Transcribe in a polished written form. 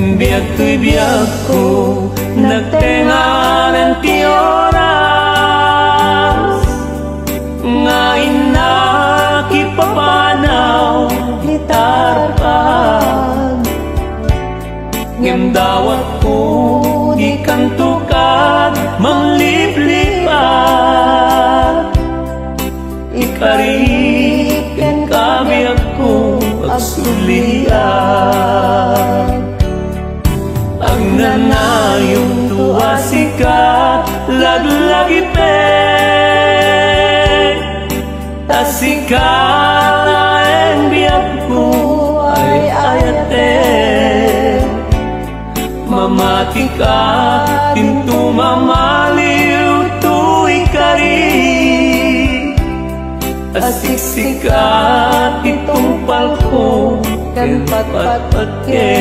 Biag to'y biag ko, nagtenganan ti oras, nga inakipapanaw gitarpag. Ngem dawat ko di kantukad mangliplipat, ikariken kabiag ko agsulian. Ang nanayong tuwa sikat laglagipet, tasikal ang biag ko ay ayate. Mamati ka, tinto mamaliw tu'y kari, asiksikat itong palko ken patpatke.